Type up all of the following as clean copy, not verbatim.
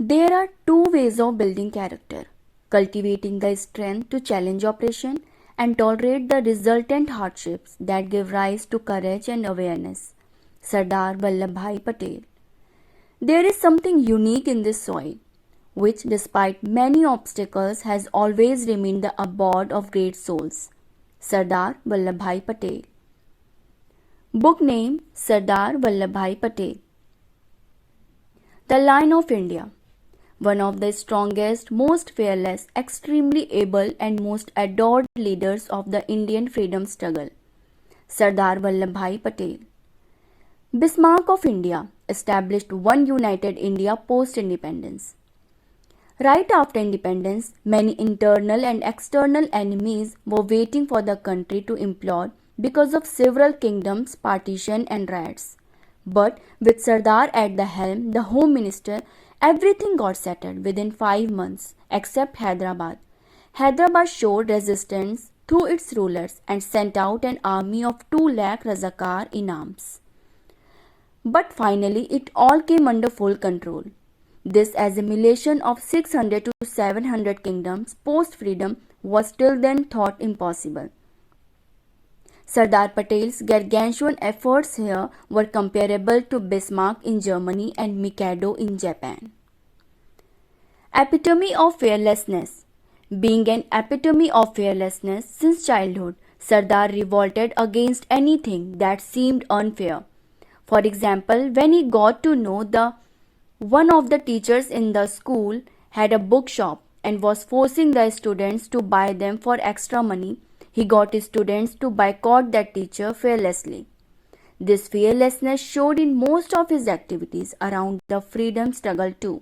There are two ways of building character: cultivating the strength to challenge oppression and tolerate the resultant hardships that give rise to courage and awareness. Sardar Vallabhbhai Patel. There is something unique in this soil, which, despite many obstacles, has always remained the abode of great souls. Sardar Vallabhbhai Patel. Book name: Sardar Vallabhbhai Patel. The Lion of India. One of the strongest, most fearless, extremely able, and most adored leaders of the Indian freedom struggle. Sardar Vallabhbhai Patel. Bismarck of India established one united India post-independence. Right after independence, many internal and external enemies were waiting for the country to implode because of several kingdoms, partition and riots. But with Sardar at the helm, the Home Minister, everything got settled within 5 months except Hyderabad. Hyderabad showed resistance through its rulers and sent out an army of 2 lakh Razakar in arms. But finally, it all came under full control. This assimilation of 600 to 700 kingdoms post-freedom was till then thought impossible. Sardar Patel's gargantuan efforts here were comparable to Bismarck in Germany and Mikado in Japan. Epitome of fearlessness. Being an epitome of fearlessness since childhood, Sardar revolted against anything that seemed unfair. For example, when he got to know one of the teachers in the school had a bookshop and was forcing the students to buy them for extra money, he got his students to boycott that teacher fearlessly. This fearlessness showed in most of his activities around the freedom struggle too.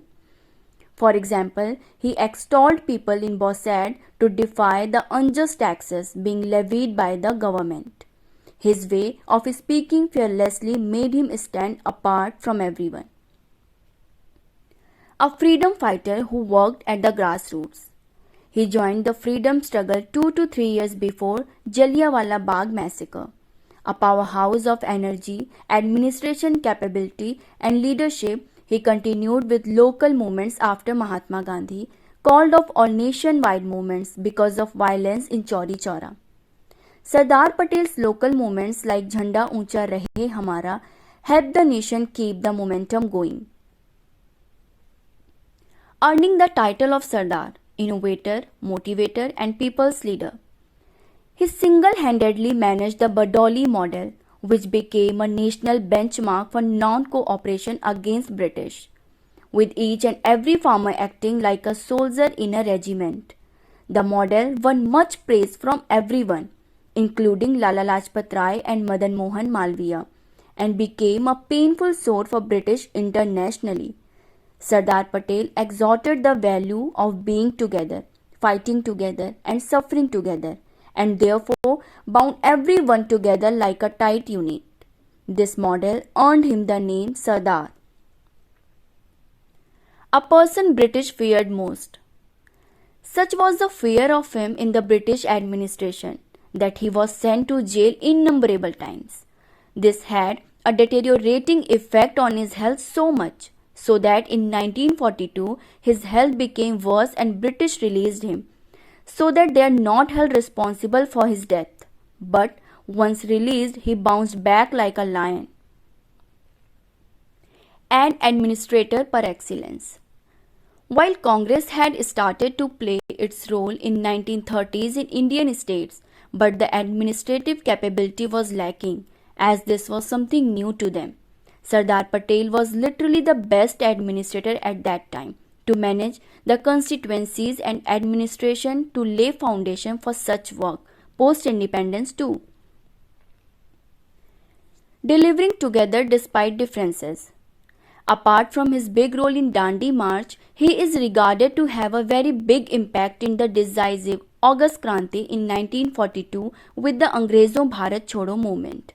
For example, he extolled people in Bosad to defy the unjust taxes being levied by the government. His way of speaking fearlessly made him stand apart from everyone. A freedom fighter who worked at the grassroots. He joined the freedom struggle 2 to 3 years before Jallianwala Bagh massacre. A powerhouse of energy, administration capability and leadership, he continued with local movements after Mahatma Gandhi called off all nation-wide movements because of violence in Chauri Chaura. Sardar Patel's local movements like Jhanda Uncha Rahe Hamara helped the nation keep the momentum going. Earning the title of Sardar, innovator, motivator and people's leader. He single-handedly managed the Badauli model, which became a national benchmark for non-cooperation against British, with each and every farmer acting like a soldier in a regiment. The model won much praise from everyone, including Lala Lajpat Rai and Madan Mohan Malviya, and became a painful sore for British internationally. Sardar Patel exalted the value of being together, fighting together and suffering together, and therefore bound everyone together like a tight unit. This model earned him the name Sardar. A person British feared most. Such was the fear of him in the British administration that he was sent to jail innumerable times. This had a deteriorating effect on his health so much so that in 1942 his health became worse and British released him, so that they are not held responsible for his death. But once released, he bounced back like a lion. An administrator par excellence. While Congress had started to play its role in 1930s in Indian states, but the administrative capability was lacking, as this was something new to them. Sardar Patel was literally the best administrator at that time to manage the constituencies and administration to lay foundation for such work post-independence too. Delivering together despite differences. Apart from his big role in Dandi March, he is regarded to have a very big impact in the decisive August Kranti in 1942 with the Angrezon Bharat Chodo movement.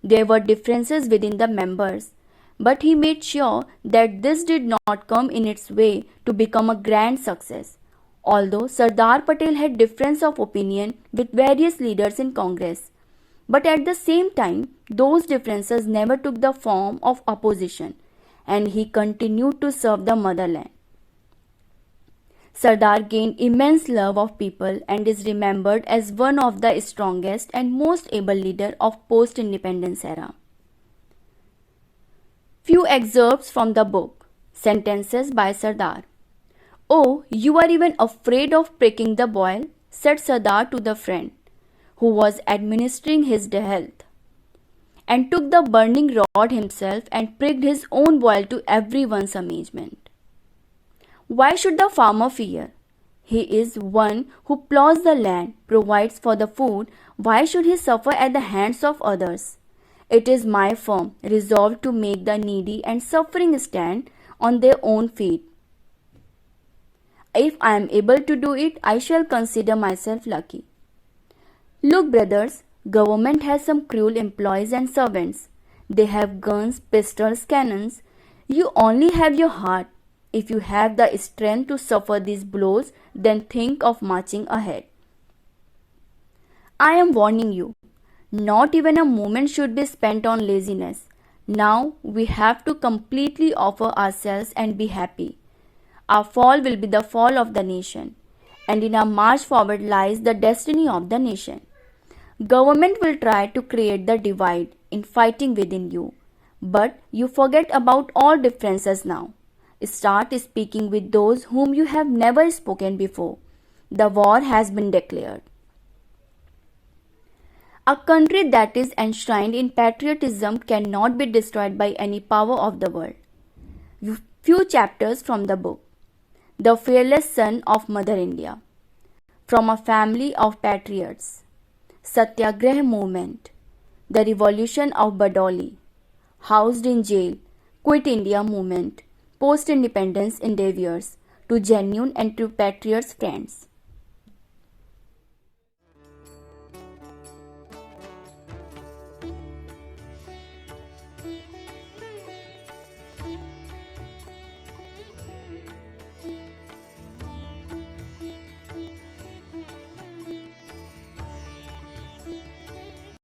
There were differences within the members, but he made sure that this did not come in its way to become a grand success. Although Sardar Patel had difference of opinion with various leaders in Congress, but at the same time, those differences never took the form of opposition, and he continued to serve the motherland. Sardar gained immense love of people and is remembered as one of the strongest and most able leaders of post-independence era. Few excerpts from the book, Sentences by Sardar. "Oh, you are even afraid of pricking the boil," said Sardar to the friend who was administering his health, and took the burning rod himself and pricked his own boil to everyone's amazement. Why should the farmer fear? He is one who plows the land, provides for the food. Why should he suffer at the hands of others? It is my firm resolve to make the needy and suffering stand on their own feet. If I am able to do it, I shall consider myself lucky. Look, brothers, government has some cruel employees and servants. They have guns, pistols, cannons. You only have your heart. If you have the strength to suffer these blows, then think of marching ahead. I am warning you. Not even a moment should be spent on laziness. Now we have to completely offer ourselves and be happy. Our fall will be the fall of the nation, and in our march forward lies the destiny of the nation. Government will try to create the divide in fighting within you, but you forget about all differences now. Start speaking with those whom you have never spoken before. The war has been declared. A country that is enshrined in patriotism cannot be destroyed by any power of the world. Few chapters from the book, The Fearless Son of Mother India. From a family of patriots. Satyagrah movement. The revolution of Badoli. Housed in jail. Quit India movement. Post-independence endeavors. To genuine and to patriots friends.